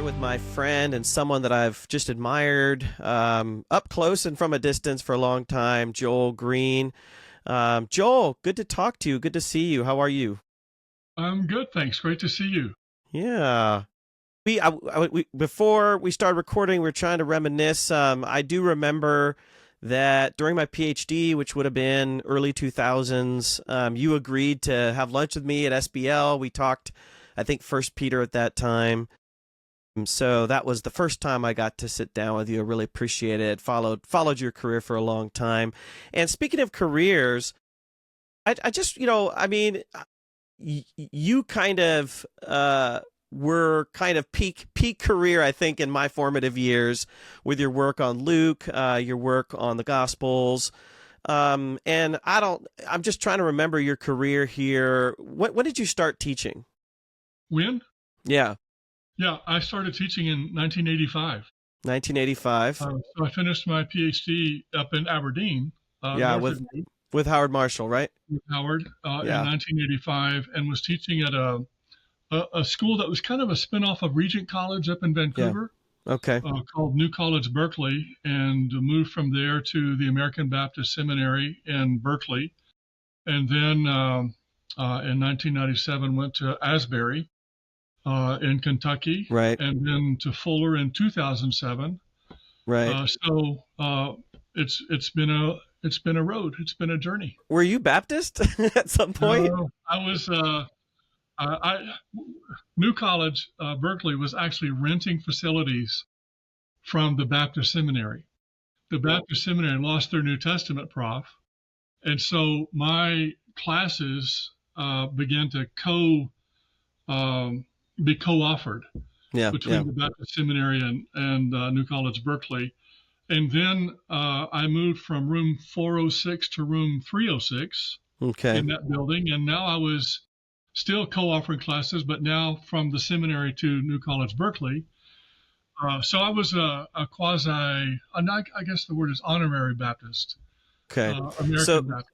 with my friend and someone that I've just admired up close and from a distance for a long time, Joel Green. Joel, good to talk to you. Good to see you. How are you? I'm good, thanks. Great to see you. Yeah. Before we started recording, we were trying to reminisce. I do remember that during my PhD, which would have been early 2000s, you agreed to have lunch with me at SBL. We talked, I think, First Peter at that time. So that was the first time I got to sit down with you. I really appreciate it. Followed your career for a long time. And speaking of careers, I just, you kind of were kind of peak career, I think, in my formative years with your work on Luke, your work on the Gospels. And I'm just trying to remember your career here. When did you start teaching? When? Yeah. Yeah, I started teaching in 1985. 1985. So I finished my PhD up in Aberdeen. Yeah, with Howard Marshall, right? With Howard in 1985, and was teaching at a school that was kind of a spinoff of Regent College up in Vancouver. Yeah. Okay. Called New College Berkeley, and moved from there to the American Baptist Seminary in Berkeley. And then in 1997 went to Asbury in Kentucky, right, and then to Fuller in 2007. Right. So it's been a road. It's been a journey. Were you Baptist at some point? I was. New College Berkeley was actually renting facilities from the Baptist Seminary. The Baptist Seminary lost their New Testament prof, and so my classes began to be co-offered between the Baptist Seminary and New College Berkeley. And then I moved from room 406 to room 306 in that building. And now I was still co-offering classes, but now from the seminary to New College Berkeley. So I was a quasi, I guess the word is honorary Baptist. Okay. American Baptist.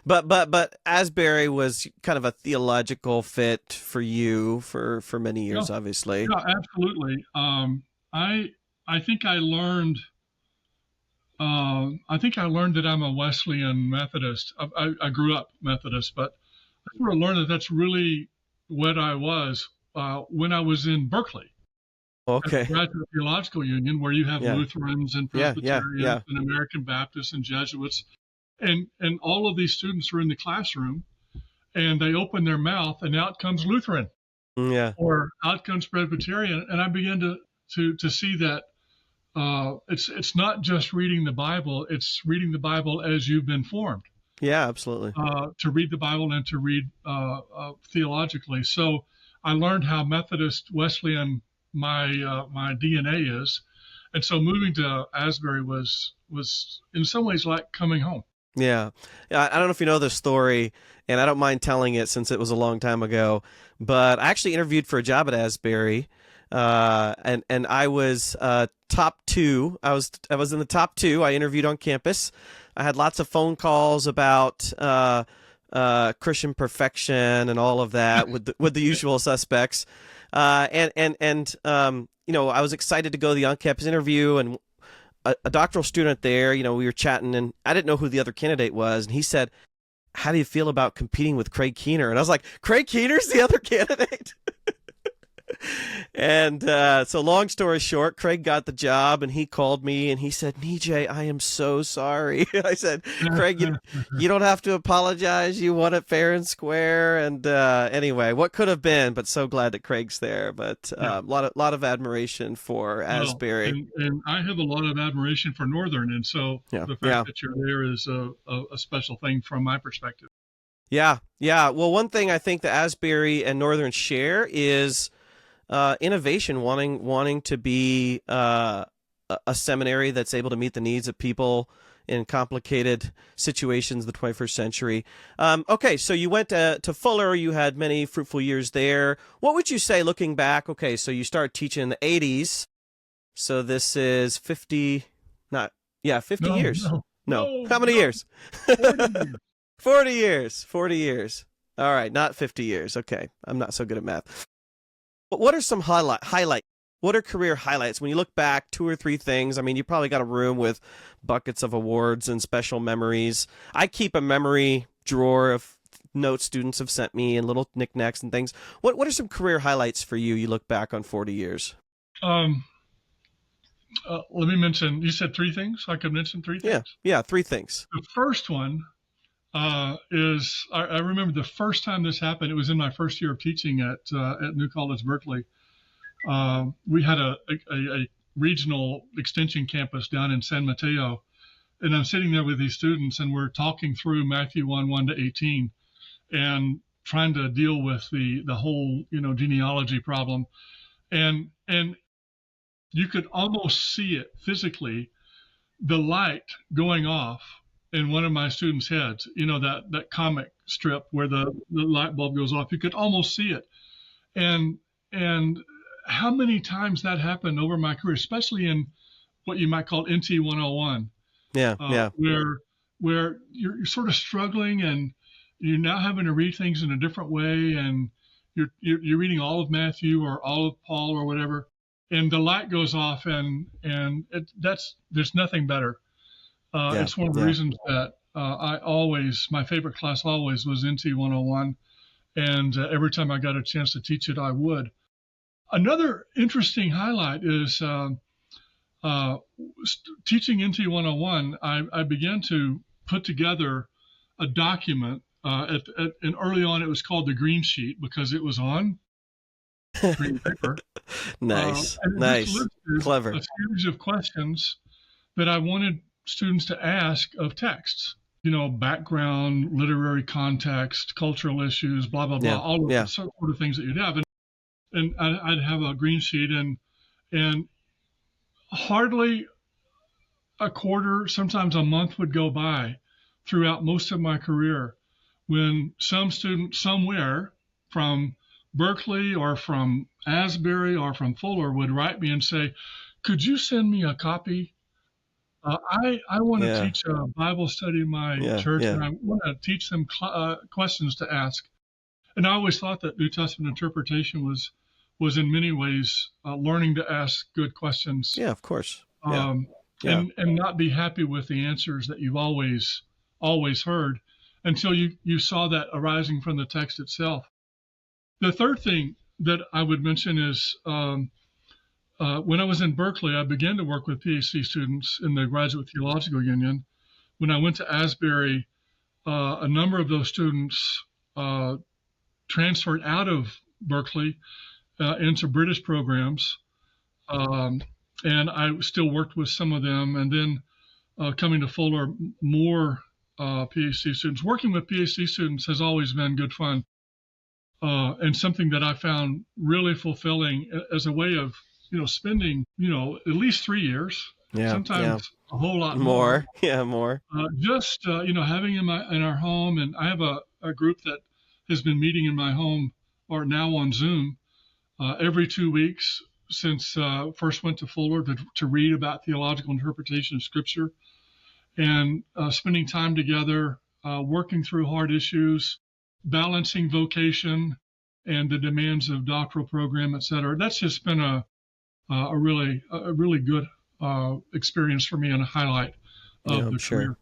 But Asbury was kind of a theological fit for you for many years, obviously. Yeah, absolutely. I think I learned that I'm a Wesleyan Methodist. I grew up Methodist, but I sort of learned that that's really what I was when I was in Berkeley. Okay. At the Graduate Theological Union, where you have Lutherans and Presbyterians and American Baptists and Jesuits. And all of these students are in the classroom, and they open their mouth, and out comes Lutheran, or out comes Presbyterian, and I began to see that it's not just reading the Bible; it's reading the Bible as you've been formed. Yeah, absolutely. To read the Bible and to read theologically. So I learned how Methodist Wesleyan my DNA is, and so moving to Asbury was in some ways like coming home. Yeah. I don't know if you know the story, and I don't mind telling it since it was a long time ago, but I actually interviewed for a job at Asbury, and I was top two. I was in the top two. I interviewed on campus. I had lots of phone calls about Christian perfection and all of that with the usual suspects, and I was excited to go to the on-campus interview, and a doctoral student there, we were chatting, and I didn't know who the other candidate was, and he said, "How do you feel about competing with Craig Keener?" And I was like, "Craig Keener's the other candidate?" And so long story short, Craig got the job, and he called me, and he said, "Nijay, I am so sorry." I said, "Craig, you don't have to apologize. You won it fair and square." And anyway, what could have been, but so glad that Craig's there. But a lot of admiration for Asbury. And I have a lot of admiration for Northern, and so the fact that you're there is a special thing from my perspective. Yeah. Well, one thing I think that Asbury and Northern share is innovation, wanting to be a seminary that's able to meet the needs of people in complicated situations of the 21st century. Okay, so you went to Fuller. You had many fruitful years there. What would you say, looking back? Okay, so you started teaching in the 80s. So this is 50 years. No. How many years? 40 years. 40 years. All right, not 50 years. Okay, I'm not so good at math. But what are some highlight What are career highlights? When you look back, 2 or 3 things. I mean, you probably got a room with buckets of awards and special memories. I keep a memory drawer of notes students have sent me and little knickknacks and things. What are some career highlights for you? You look back on 40 years. Um, Let me mention, you said 3 things. I could mention 3 things. Yeah, 3 things. The first one is I remember the first time this happened. It was in my first year of teaching at New College, Berkeley. We had a regional extension campus down in San Mateo, and I'm sitting there with these students, and we're talking through Matthew 1:1 to 18, and trying to deal with the whole genealogy problem, and you could almost see it physically, the light going off in one of my students' heads. That comic strip where the light bulb goes off. You could almost see it, and how many times that happened over my career, especially in what you might call NT 101. Yeah. Where you're sort of struggling, and you're now having to read things in a different way, and you're reading all of Matthew or all of Paul or whatever, and the light goes off, and there's nothing better. It's one of the reasons that my favorite class always was NT 101, and every time I got a chance to teach it, I would. Another interesting highlight is teaching NT 101. I began to put together a document, and early on it was called the green sheet because it was on green paper. Nice. Clever. A series of questions that I wanted students to ask of texts. Background, literary context, cultural issues, blah, blah, blah, all of the sort of things that you'd have. And I'd have a green sheet, and hardly a quarter, sometimes a month would go by throughout most of my career when some student somewhere from Berkeley or from Asbury or from Fuller would write me and say, could you send me a copy? I want to teach a Bible study in my church, and I want to teach them questions to ask. And I always thought that New Testament interpretation was in many ways learning to ask good questions. Yeah, of course. And not be happy with the answers that you've always heard until you saw that arising from the text itself. The third thing that I would mention is when I was in Berkeley, I began to work with PhD students in the Graduate Theological Union. When I went to Asbury, a number of those students transferred out of Berkeley into British programs, and I still worked with some of them. And then coming to Fuller, more PhD students. Working with PhD students has always been good fun, and something that I found really fulfilling as a way of spending at least 3 years, sometimes a whole lot more. More. Just having in our home, and I have a group that has been meeting in my home or now on Zoom every 2 weeks since first went to Fuller to read about theological interpretation of Scripture, and spending time together, working through hard issues, balancing vocation and the demands of doctoral program, et cetera. That's just been a really good experience for me and a highlight of the career.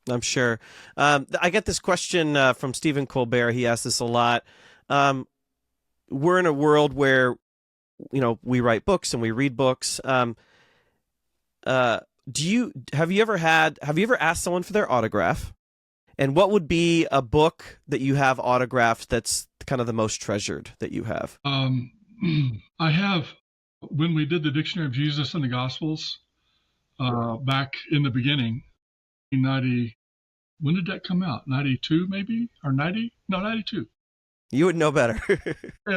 I'm sure. I get this question from Stephen Colbert. He asks this a lot. We're in a world where, we write books and we read books. Have you ever asked someone for their autograph? And what would be a book that you have autographed that's kind of the most treasured that you have? I have. When we did the Dictionary of Jesus and the Gospels back in the beginning, 90, when did that come out? 92 maybe? Or 90? No, 92. You would know better.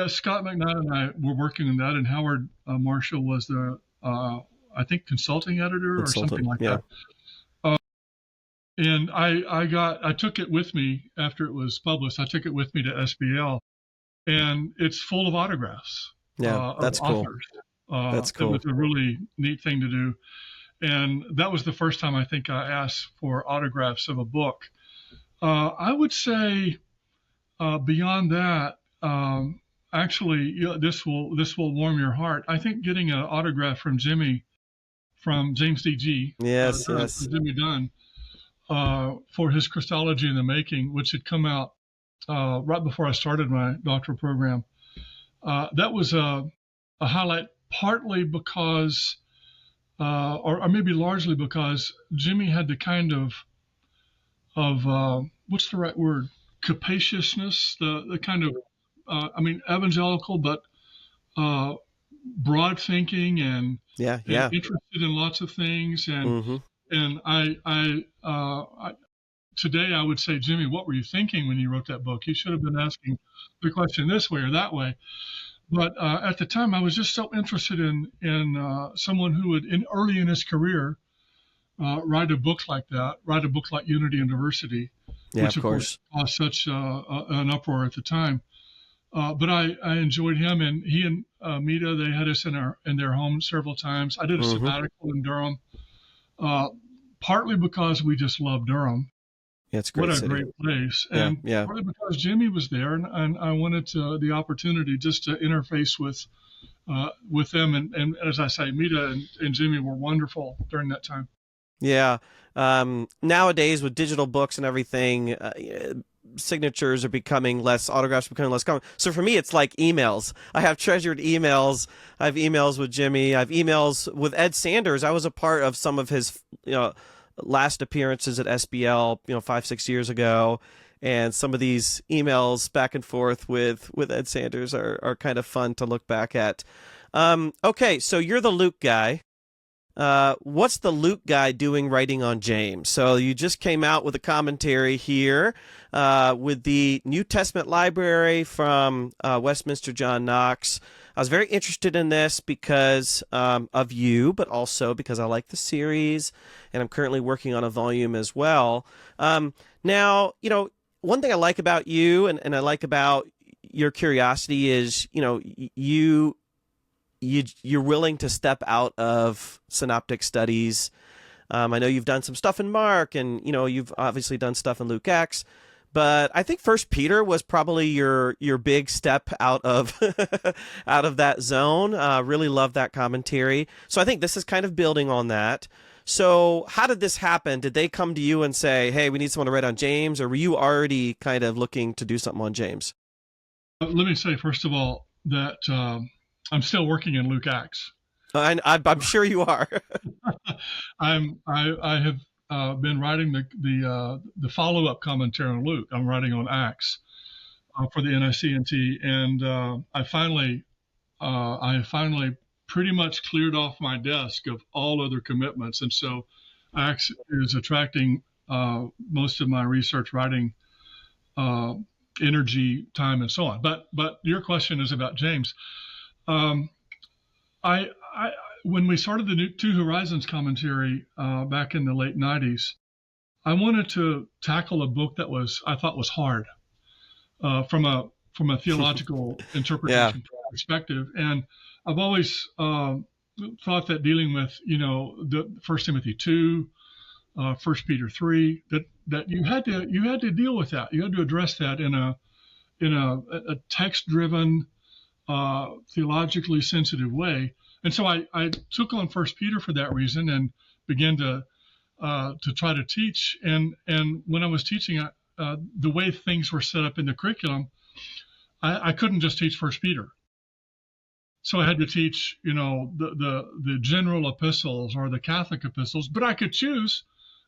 Scott McNutt and I were working on that, and Howard Marshall was the, I think, consulting editor or something like that. And I took it with me after it was published. I took it with me to SBL, and it's full of autographs. Yeah, that's cool. Authors. That's cool. It was a really neat thing to do. And that was the first time I think I asked for autographs of a book. I would say beyond that, actually, this will warm your heart. I think getting an autograph from James D.G. Yes, yes. Jimmy Dunn, for his Christology in the Making, which had come out right before I started my doctoral program. That was a highlight, partly because, or maybe largely because, Jimmy had the kind of what's the right word? Capaciousness, the kind of, evangelical, but broad thinking and Yeah, and yeah. interested in lots of things. And Mm-hmm. and today I would say, Jimmy, what were you thinking when you wrote that book? You should have been asking the question this way or that way. But at the time, I was just so interested in someone who would, early in his career, write a book like that, write a book like Unity and Diversity, Yeah, which of of course course. caused such an uproar at the time. But I enjoyed him, and he and Mita, they had us in their home several times. I did a Mm-hmm. sabbatical in Durham, uh, partly because we just loved Durham. Yeah, it's a What great a city. great place, Yeah, and yeah. partly because Jimmy was there, and I wanted the opportunity just to interface with them. And as I say, Mita and Jimmy were wonderful during that time. Yeah. Nowadays, with digital books and everything, signatures are becoming less, autographs are becoming less common. So for me, it's like emails. I have treasured emails. I have emails with Jimmy. I have emails with Ed Sanders. I was a part of some of his, last appearances at SBL, 5, 6 years ago. And some of these emails back and forth with Ed Sanders are kind of fun to look back at. Okay, so you're the Luke guy. What's the Luke guy doing writing on James? So you just came out with a commentary here with the New Testament library from Westminster John Knox. I was very interested in this because of you, but also because I like the series, and I'm currently working on a volume as well. Now, one thing I like about you and I like about your curiosity is, you're willing to step out of synoptic studies. I know you've done some stuff in Mark, and you've obviously done stuff in Luke Acts, but I think First Peter was probably your big step out of out of that zone. Really love that commentary. So I think this is kind of building on that. So how did this happen? Did they come to you and say, "Hey, we need someone to write on James," or were you already kind of looking to do something on James? Let me say, first of all, that I'm still working in Luke Acts. I'm sure you are. I have been writing the follow up commentary on Luke. I'm writing on Acts for the NICNT, and I finally pretty much cleared off my desk of all other commitments, and so Acts is attracting most of my research writing uh, energy, time, and so on. But your question is about James. Um, I when we started the new Two Horizons commentary back in the late '90s, I wanted to tackle a book that I thought was hard from a theological Yeah. interpretation perspective, and I've always thought that dealing with the First Timothy 2, First Peter 3, that you had to deal with that. You had to address that in a text driven, theologically sensitive way. And so I took on First Peter for that reason and began to try to teach. And when I was teaching, the way things were set up in the curriculum, I couldn't just teach First Peter. So I had to teach, the general epistles or the Catholic epistles, but I could choose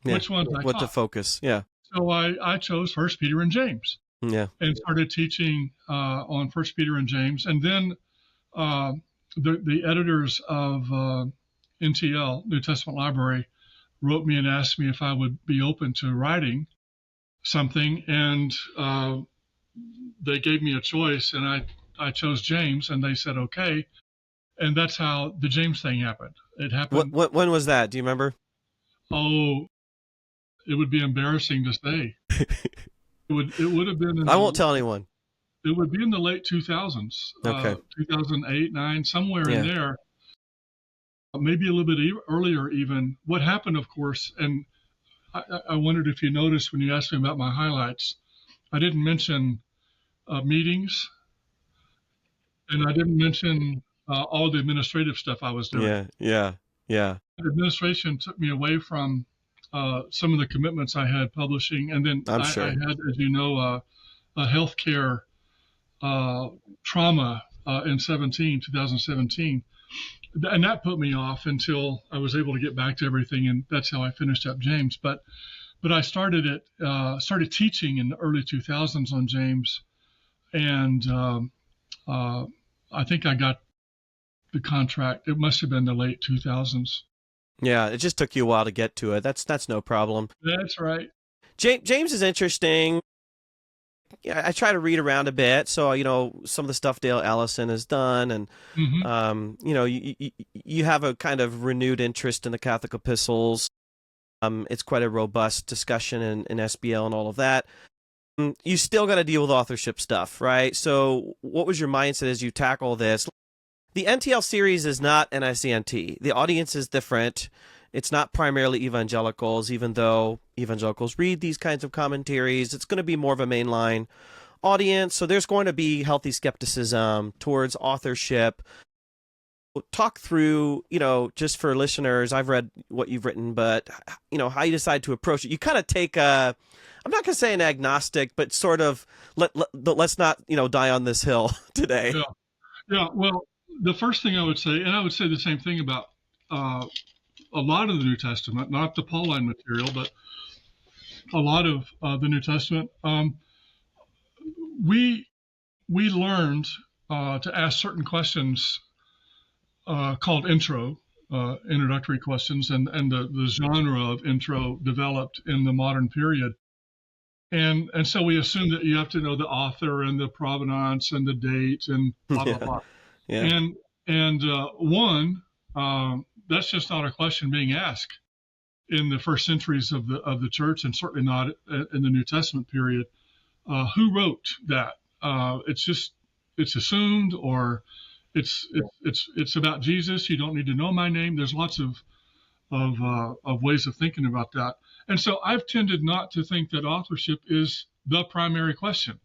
Yeah. which ones I What to taught. focus. Yeah. So I chose First Peter and James Yeah. and started teaching on First Peter and James, and then uh, the editors of NTL, New Testament Library, wrote me and asked me if I would be open to writing something, and they gave me a choice, and I chose James, and they said okay, and that's how the James thing happened. It happened. When was that? Do you remember? Oh, it would be embarrassing to say. It would have been I won't tell anyone. it would be in the late 2000s, Okay. 2008, 9, somewhere in Yeah. there, maybe a little bit earlier even. What happened, of course, and I wondered if you noticed when you asked me about my highlights, I didn't mention meetings. And I didn't mention all the administrative stuff I was doing. Yeah. Administration took me away from some of the commitments I had publishing, and then I'm I sure. had, as you know, a healthcare trauma in 2017, and that put me off until I was able to get back to everything, and that's how I finished up James. But I started teaching in the early 2000s on James, and I think I got the contract. It must have been the late 2000s. Yeah, it just took you a while to get to it. That's no problem. That's right. James is interesting. Yeah, I try to read around a bit, so some of the stuff Dale Allison has done, and you have a kind of renewed interest in the Catholic epistles. It's quite a robust discussion in SBL and all of that. You still got to deal with authorship stuff, right? So, what was your mindset as you tackle this? The NTL series is not NICNT. The audience is different. It's not primarily evangelicals, even though evangelicals read these kinds of commentaries. It's going to be more of a mainline audience. So there's going to be healthy skepticism towards authorship. Talk through, just for listeners, I've read what you've written, but, how you decide to approach it. You kind of take I'm not going to say an agnostic, but sort of let's not, die on this hill today. Yeah. Well, the first thing I would say, and I would say the same thing about a lot of the New Testament, not the Pauline material, but a lot of the New Testament, we learned to ask certain questions called introductory questions, and the genre of intro developed in the modern period. And so we assume that you have to know the author and the provenance and the date and blah, blah, blah. Yeah. And that's just not a question being asked in the first centuries of the church, and certainly not in the New Testament period. Who wrote that? It's assumed, or it's about Jesus. You don't need to know my name. There's lots of ways of thinking about that. And so I've tended not to think that authorship is the primary question.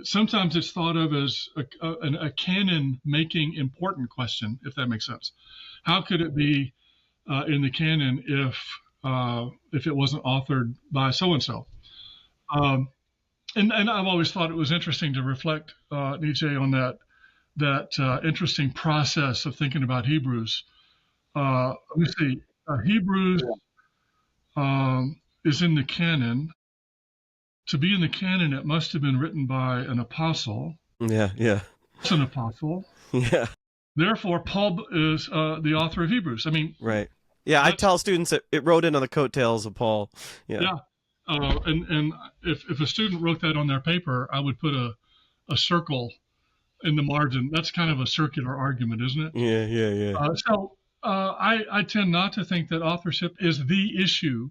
Sometimes it's thought of as a canon making important question, if that makes sense. How could it be in the canon if it wasn't authored by so and so? And I've always thought it was interesting to reflect, Nietzsche, on that interesting process of thinking about Hebrews. Let me see. Hebrews is in the canon. To be in the canon, it must have been written by an apostle. Yeah. It's an apostle. Yeah. Therefore, Paul is the author of Hebrews. I mean, right. Yeah, I tell students that it wrote in on the coattails of Paul. Yeah. And if a student wrote that on their paper, I would put a circle in the margin. That's kind of a circular argument, isn't it? Yeah. So I tend not to think that authorship is the issue,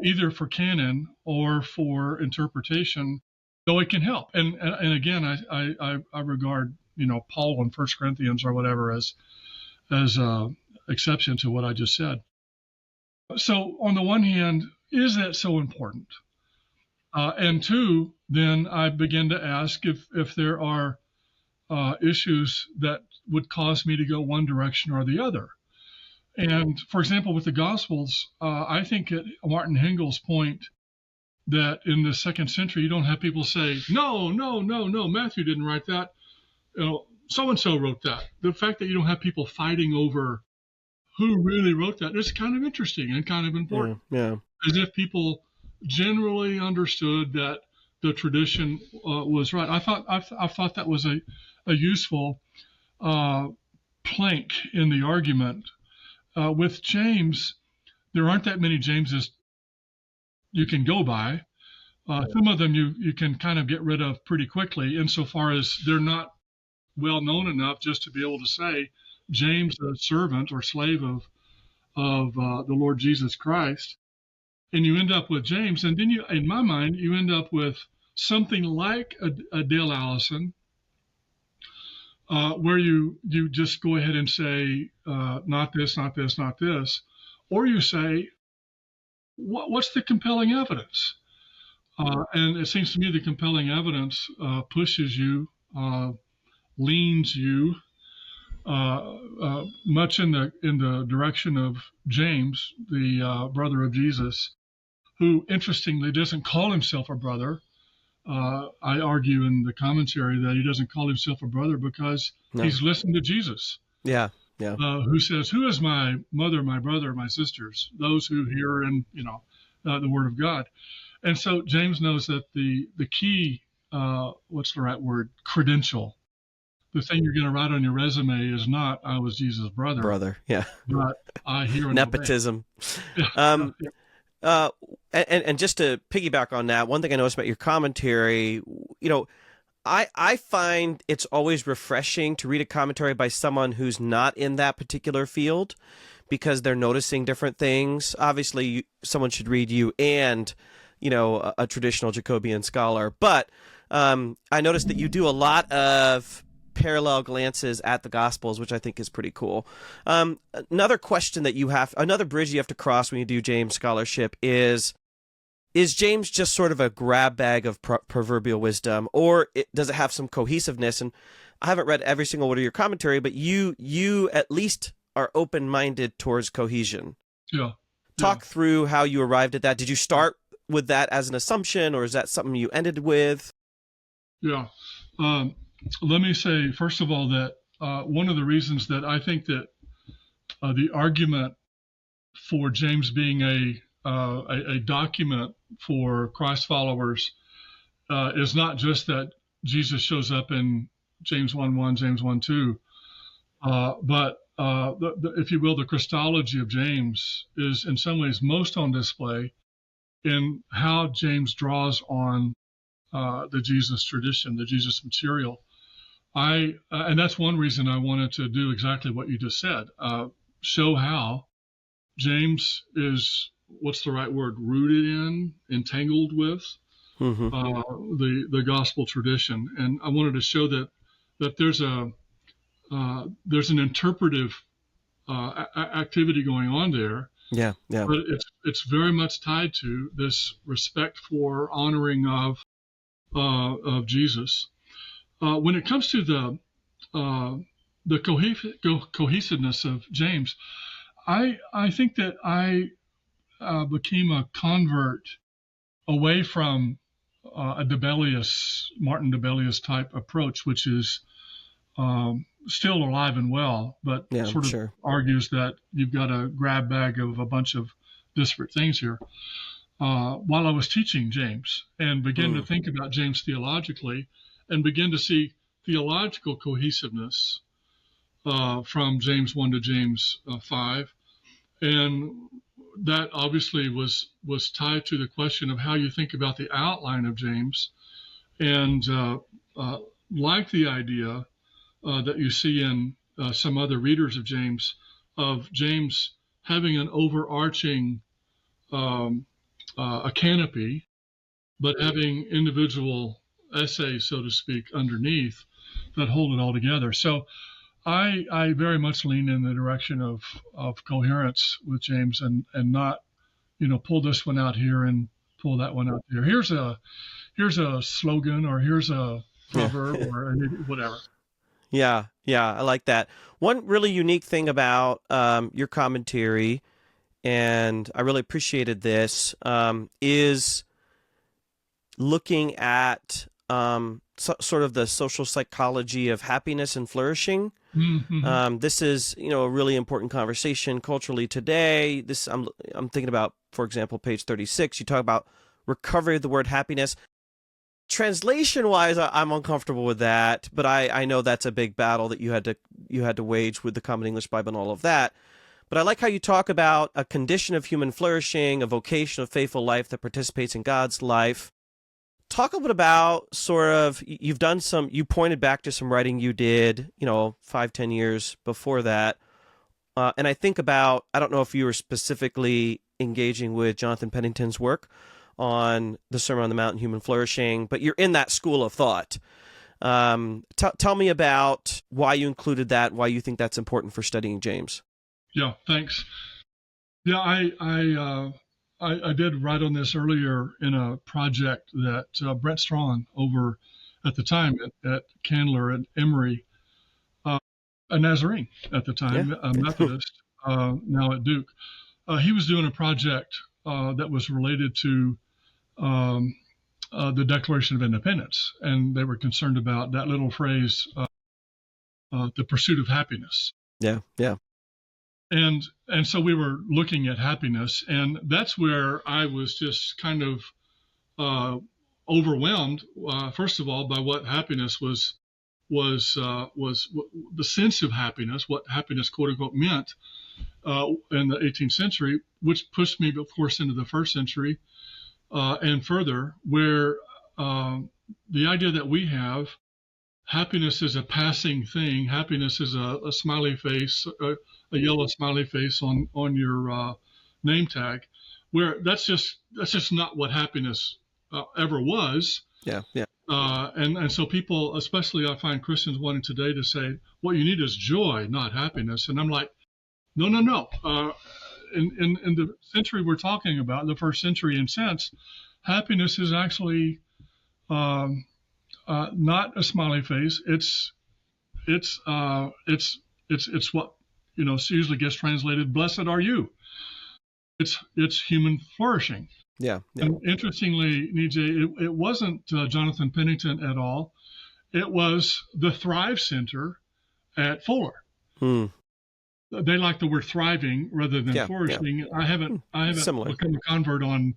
either for canon or for interpretation, though it can help. And again, I regard Paul in 1 Corinthians or whatever as exception to what I just said. So on the one hand, is that so important? And two, then I begin to ask if there are issues that would cause me to go one direction or the other. And for example, with the Gospels, I think at Martin Hengel's point that in the 2nd century, you don't have people say, no, Matthew didn't write that. So-and-so wrote that. The fact that you don't have people fighting over who really wrote that is kind of interesting and kind of important. Yeah. As if people generally understood that the tradition was right. I thought that was a useful plank in the argument. With James, there aren't that many Jameses you can go by. Some of them you can kind of get rid of pretty quickly, insofar as they're not well known enough just to be able to say James, a servant or slave of the Lord Jesus Christ. And you end up with James, and then in my mind, you end up with something like a Dale Allison, where you just go ahead and say, not this, not this, not this. Or you say, what's the compelling evidence? And it seems to me the compelling evidence pushes you, leans you much in the direction of James, the brother of Jesus, who interestingly doesn't call himself a brother. I argue in the commentary that he doesn't call himself a brother because No. he's listened to Jesus, Yeah. Yeah. who says, "Who is my mother, my brother, my sisters? Those who hear and the word of God." And so James knows that the key, what's the right word, credential, the thing you're going to write on your resume is not "I was Jesus' brother," Yeah. but "I hear and obey." Nepotism. Yeah. Um, and just to piggyback on that, one thing I noticed about your commentary, I find it's always refreshing to read a commentary by someone who's not in that particular field, because they're noticing different things. Obviously, someone should read you and, a traditional Jacobean scholar. But I noticed that you do a lot of parallel glances at the Gospels, which I think is pretty cool. Another question that another bridge you have to cross when you do James scholarship is James just sort of a grab bag of proverbial wisdom, or does it have some cohesiveness? And I haven't read every single word of your commentary, but you at least are open-minded towards cohesion. Yeah. Talk through how you arrived at that. Did you start with that as an assumption, or is that something you ended with? Yeah. Let me say, first of all, that one of the reasons that I think that the argument for James being a document for Christ followers is not just that Jesus shows up in James 1:1, James 1:2, but if you will, the Christology of James is in some ways most on display in how James draws on the Jesus tradition, the Jesus material. And that's one reason I wanted to do exactly what you just said, show how James is, what's the right word, rooted in, entangled with the gospel tradition. And I wanted to show that there's an interpretive activity going on there. Yeah. But it's very much tied to this respect for honoring of Jesus. When it comes to the cohesiveness of James, I think that I became a convert away from a Martin Debelius type approach, which is still alive and well, but sort of argues that you've got a grab bag of a bunch of disparate things here. While I was teaching James and began to think about James theologically and begin to see theological cohesiveness from James 1 to James 5. And that obviously was tied to the question of how you think about the outline of James, and like the idea that you see in some other readers of James having an overarching a canopy, but having individual essays, so to speak, underneath that hold it all together. So I very much lean in the direction of coherence with James, and not, pull this one out here and pull that one out there. Here's a slogan, or here's a proverb, or whatever. Yeah, I like that. One really unique thing about your commentary, and I really appreciated this, is looking at sort of the social psychology of happiness and flourishing. Mm-hmm. This is, a really important conversation culturally today. I'm thinking about, for example, page 36. You talk about recovery of the word happiness. Translation-wise, I'm uncomfortable with that, but I know that's a big battle that you had to wage with the Common English Bible and all of that. But I like how you talk about a condition of human flourishing, a vocation of faithful life that participates in God's life. Talk a little bit about sort of, you pointed back to some writing you did, 5-10 years before that. And I think about, I don't know if you were specifically engaging with Jonathan Pennington's work on the Sermon on the Mount and human flourishing, but you're in that school of thought. Tell me about why you included that, why you think that's important for studying James. Yeah, thanks. Yeah, I did write on this earlier in a project that Brett Strawn over at the time at Candler at Emory, a Nazarene at the Yeah. time, a Methodist, now at Duke. He was doing a project that was related to um, the Declaration of Independence, and they were concerned about that little phrase, the pursuit of happiness. Yeah. Yeah. And so we were looking at happiness, and that's where I was just kind of overwhelmed. First of all, by what happiness was the sense of happiness, what happiness quote unquote meant in the 18th century, which pushed me, of course, into the first century and further, where the idea that we have happiness is a passing thing. Happiness is a smiley face, a yellow smiley face on your name tag, where that's just not what happiness ever was. Yeah. Yeah. And so people, especially I find Christians wanting today to say, what you need is joy, not happiness. And I'm like, no. In the century we're talking about, the first century in sense, happiness is actually not a smiley face. It's what usually gets translated, "Blessed are you." It's human flourishing. Yeah. Yeah. And interestingly, Nijay, it wasn't Jonathan Pennington at all. It was the Thrive Center at Fuller. Hmm. They like the word thriving rather than flourishing. Yeah. I haven't Similar. become a convert on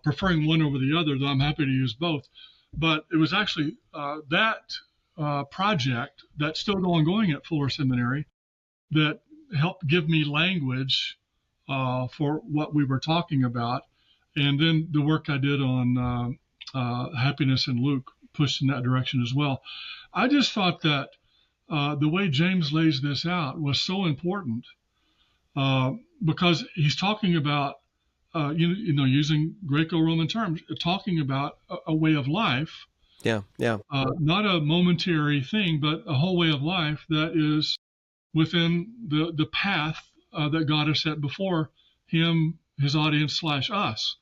preferring one over the other, though I'm happy to use both. But it was actually that project that's still ongoing at Fuller Seminary that helped give me language for what we were talking about. And then the work I did on happiness in Luke pushed in that direction as well. I just thought that the way James lays this out was so important because he's talking about, using Greco-Roman terms, talking about a way of life. Yeah. Yeah. Not a momentary thing, but a whole way of life that is within the path that God has set before him, his audience / us.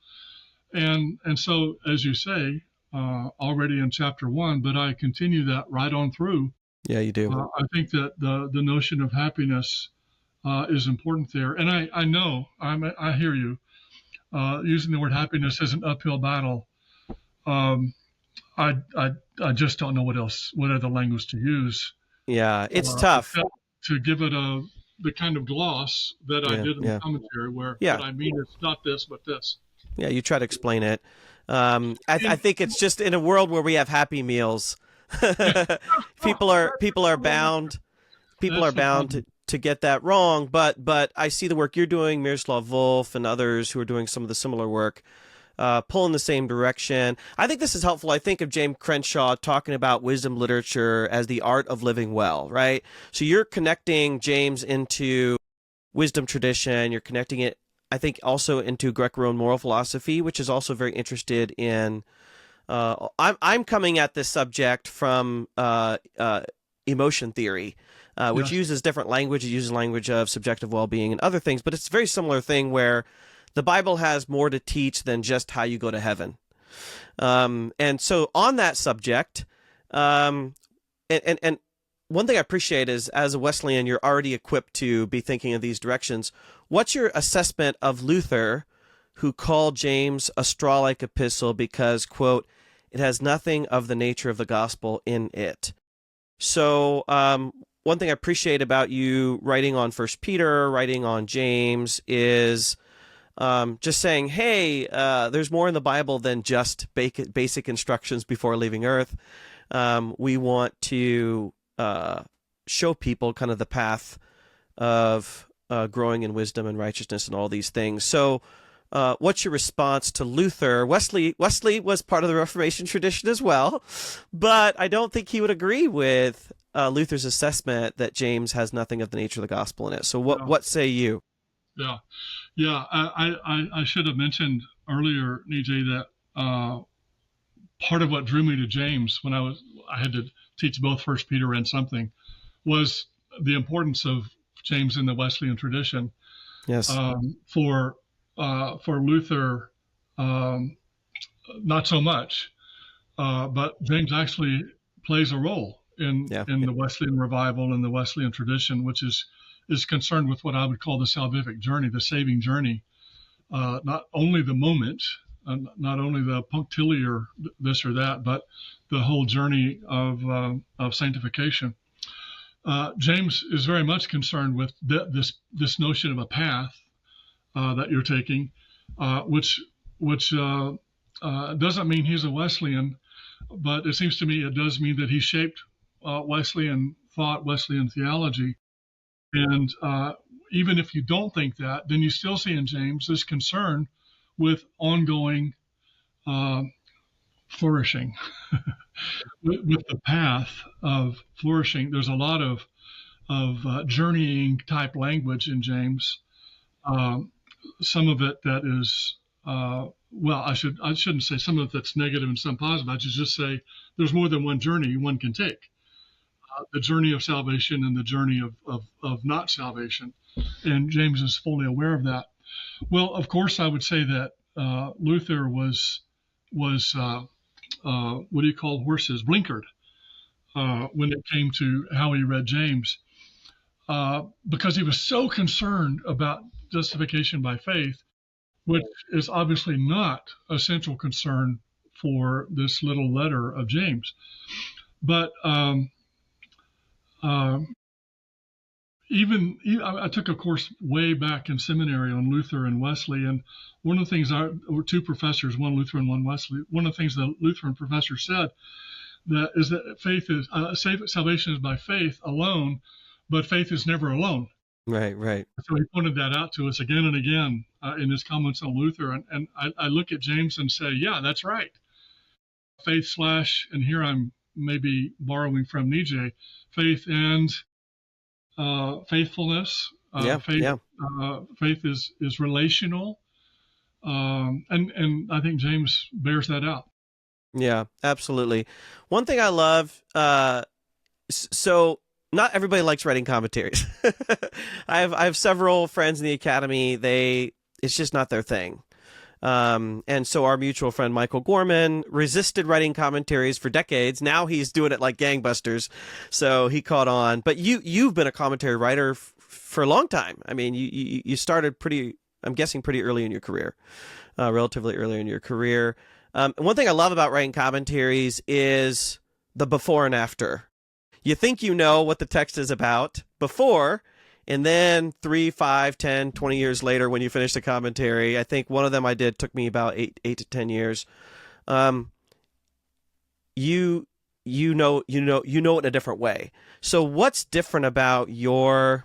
And so, as you say, already in chapter 1, but I continue that right on through. Yeah, you do. I think that the notion of happiness is important there. And I know, I hear you, using the word happiness as an uphill battle. I just don't know what other language to use. Yeah, it's tough. To give it the kind of gloss that I did in the commentary where what I mean is not this, but this. Yeah, you try to explain it. I think it's just in a world where we have Happy Meals, people are bound to get that wrong. But I see the work you're doing, Miroslav Volf and others who are doing some of the similar work, pull in the same direction. I think this is helpful. I think of James Crenshaw talking about wisdom literature as the art of living well, right? So you're connecting James into wisdom tradition. You're connecting it, I think, also into Greco-Roman moral philosophy, which is also very interested in. I'm coming at this subject from emotion theory, which uses different language. It uses language of subjective well-being and other things, but it's a very similar thing where the Bible has more to teach than just how you go to heaven. And so on that subject, and one thing I appreciate is, as a Wesleyan, you're already equipped to be thinking of these directions. What's your assessment of Luther, who called James a straw-like epistle because, quote, it has nothing of the nature of the gospel in it? So one thing I appreciate about you writing on 1 Peter, writing on James, is just saying, hey, there's more in the Bible than just basic instructions before leaving Earth. We want to show people kind of the path of growing in wisdom and righteousness and all these things. So what's your response to Luther? Wesley was part of the Reformation tradition as well, but I don't think he would agree with Luther's assessment that James has nothing of the nature of the gospel in it. So what say you? Yeah. I should have mentioned earlier, Nijay, that part of what drew me to James when I had to teach both 1 Peter and something was the importance of James in the Wesleyan tradition. Yes. For For Luther, not so much. But James actually plays a role in the Wesleyan revival and the Wesleyan tradition, which is concerned with what I would call the salvific journey, the saving journey. Not only the moment, not only the punctiliar this or that, but the whole journey of sanctification. James is very much concerned with this notion of a path that you're taking, which doesn't mean he's a Wesleyan, but it seems to me it does mean that he shaped Wesleyan thought, Wesleyan theology. And even if you don't think that, then you still see in James this concern with ongoing flourishing, with the path of flourishing. There's a lot of journeying type language in James. Some of it that is, well, I shouldn't say some of it that's negative and some positive. I should just say there's more than one journey one can take. The journey of salvation and the journey of not salvation. And James is fully aware of that. Well, of course, I would say that Luther was what do you call horses? Blinkered when it came to how he read James, because he was so concerned about justification by faith, which is obviously not a central concern for this little letter of James. But even I took a course way back in seminary on Luther and Wesley, and one of the things were two professors, one Lutheran, one Wesley. One of the things the Lutheran professor said that faith is salvation is by faith alone, but faith is never alone. Right. So he pointed that out to us again and again in his comments on Luther, and I look at James and say, yeah, that's right. Faith / and here I'm maybe borrowing from Nietzsche, faith and faithfulness. Faith is relational, and I think James bears that out. Yeah, absolutely. One thing I love, so not everybody likes writing commentaries. I have several friends in the academy. It's just not their thing. And so our mutual friend Michael Gorman resisted writing commentaries for decades. Now he's doing it like gangbusters, so he caught on. But you've been a commentary writer for a long time. I mean, you started I'm guessing pretty early in your career, relatively early in your career. One thing I love about writing commentaries is the before and after. You think you know what the text is about before, and then 3, 5, 10, 20 years later, when you finish the commentary, I think one of them I did took me about 8 to 10 years. You know it in a different way. So what's different about your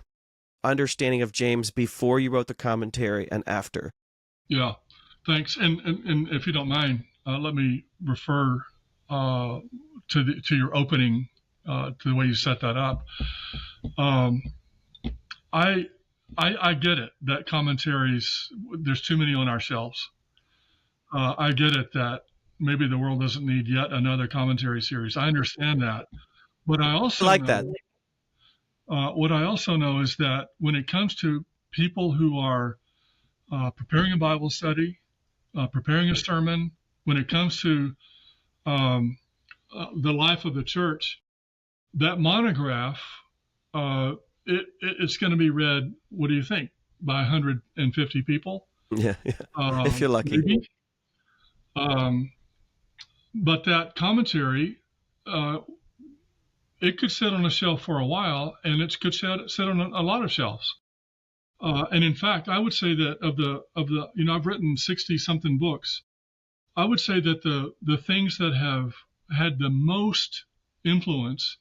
understanding of James before you wrote the commentary and after? Yeah, thanks. And if you don't mind, let me refer to your opening, to the way you set that up. I get it that commentaries, there's too many on our shelves. I get it that maybe the world doesn't need yet another commentary series. I understand that, but I also what I also know is that when it comes to people who are preparing a Bible study, preparing a sermon, when it comes to the life of the church, that monograph, it's going to be read, what do you think, by 150 people? Yeah. If you're lucky. Maybe. But that commentary, it could sit on a shelf for a while, and it could sit on a lot of shelves. And in fact, I would say that of the I've written 60-something books. I would say that the things that have had the most influence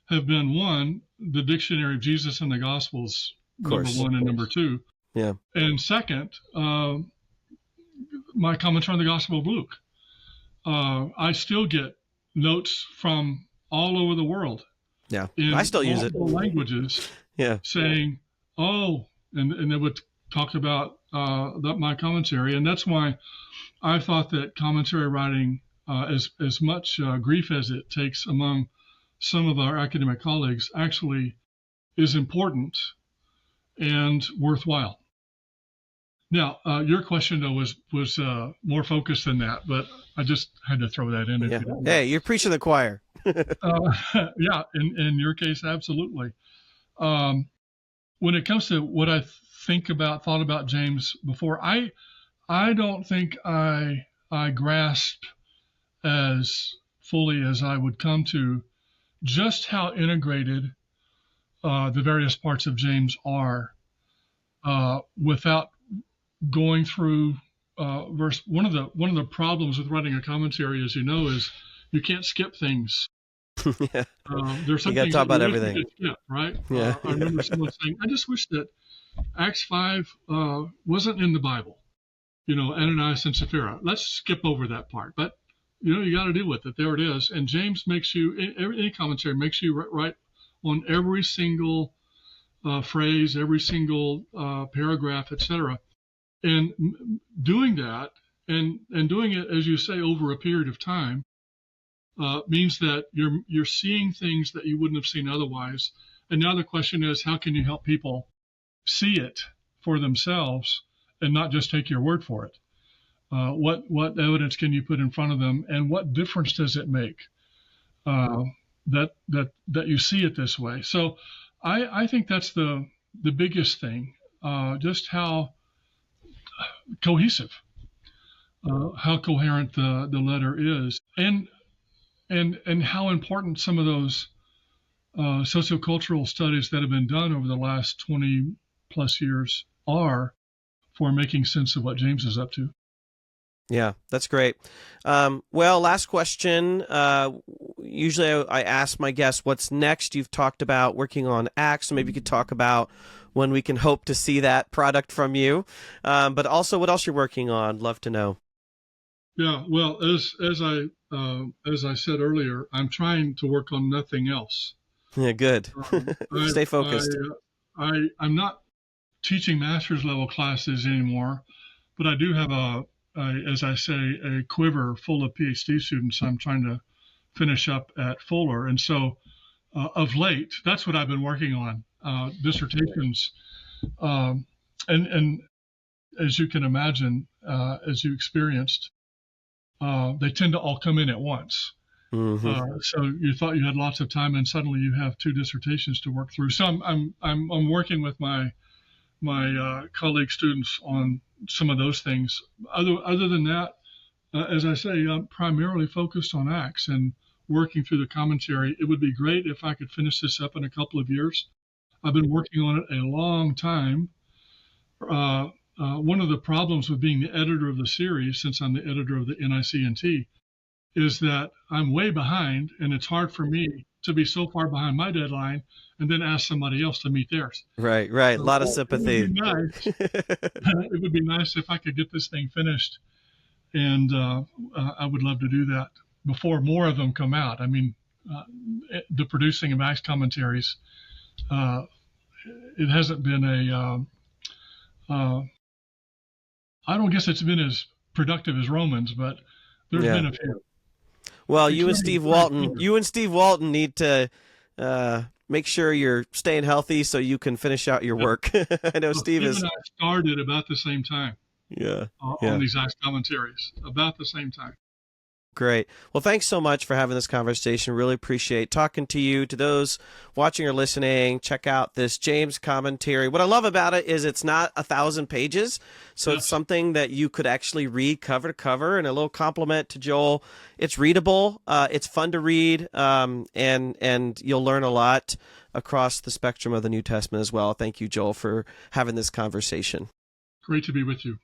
have been, one, the Dictionary of Jesus and the Gospels, number 1 and number 2. Yeah. And second, my commentary on the Gospel of Luke. I still get notes from all over the world. Yeah, I still use it. Languages. Yeah. Saying, and they would talk about my commentary, and that's why I thought that commentary writing, as much grief as it takes among some of our academic colleagues, actually is important and worthwhile. Now, your question though was more focused than that, but I just had to throw that in. If Yeah. you don't Hey, you're preaching the choir. yeah, in your case, absolutely. Um, when it comes to what I thought about James before, I don't think I grasped as fully as I would come to just how integrated the various parts of James are without going through verse. One of the problems with writing a commentary, as you know, is you can't skip things. Yeah. There's some You got to things talk that about you everything. could skip, right? Yeah. I remember someone saying, "I just wish that Acts 5 wasn't in the Bible." Ananias and Sapphira. Let's skip over that part, but you got to deal with it. There it is. And James makes you, any commentary makes you write on every single phrase, every single paragraph, etc. And doing that, and doing it, as you say, over a period of time, means that you're seeing things that you wouldn't have seen otherwise. And now the question is, how can you help people see it for themselves and not just take your word for it? What evidence can you put in front of them, and what difference does it make that you see it this way? So I think that's the biggest thing, just how cohesive, how coherent the letter is, and how important some of those sociocultural studies that have been done over the last 20 plus years are for making sense of what James is up to. Yeah, that's great. Well, last question. Usually I ask my guests, what's next? You've talked about working on Acts, so maybe you could talk about when we can hope to see that product from you. But also, what else you're working on? Love to know. Yeah, well, as I said earlier, I'm trying to work on nothing else. Yeah, good. Stay focused. I'm not teaching master's level classes anymore, but I do have as I say, a quiver full of PhD students I'm trying to finish up at Fuller. And so of late, that's what I've been working on, dissertations. And as you can imagine, as you experienced, they tend to all come in at once. Mm-hmm. So you thought you had lots of time, and suddenly you have two dissertations to work through. So I'm working with my colleague students on some of those things. Other than that, as I say, I'm primarily focused on Acts and working through the commentary. It would be great if I could finish this up in a couple of years. I've been working on it a long time. One of the problems with being the editor of the series, since I'm the editor of the NICNT, is that I'm way behind, and it's hard for me to be so far behind my deadline and then ask somebody else to meet theirs. Right. A lot of sympathy. It would be nice if I could get this thing finished, and I would love to do that before more of them come out. I mean, the producing of Acts commentaries, it hasn't been I don't guess it's been as productive as Romans, but there's been a few. Well, you and Steve Walton need to make sure you're staying healthy so you can finish out your work. I know Steve and I started about the same time. Yeah. On these Acts commentaries, about the same time. Great. Well, thanks so much for having this conversation. Really appreciate talking to you. To those watching or listening, check out this James commentary. What I love about it is it's not 1,000 pages, so It's something that you could actually read cover to cover. And a little compliment to Joel: it's readable, it's fun to read, and you'll learn a lot across the spectrum of the New Testament as well. Thank you, Joel, for having this conversation. Great to be with you.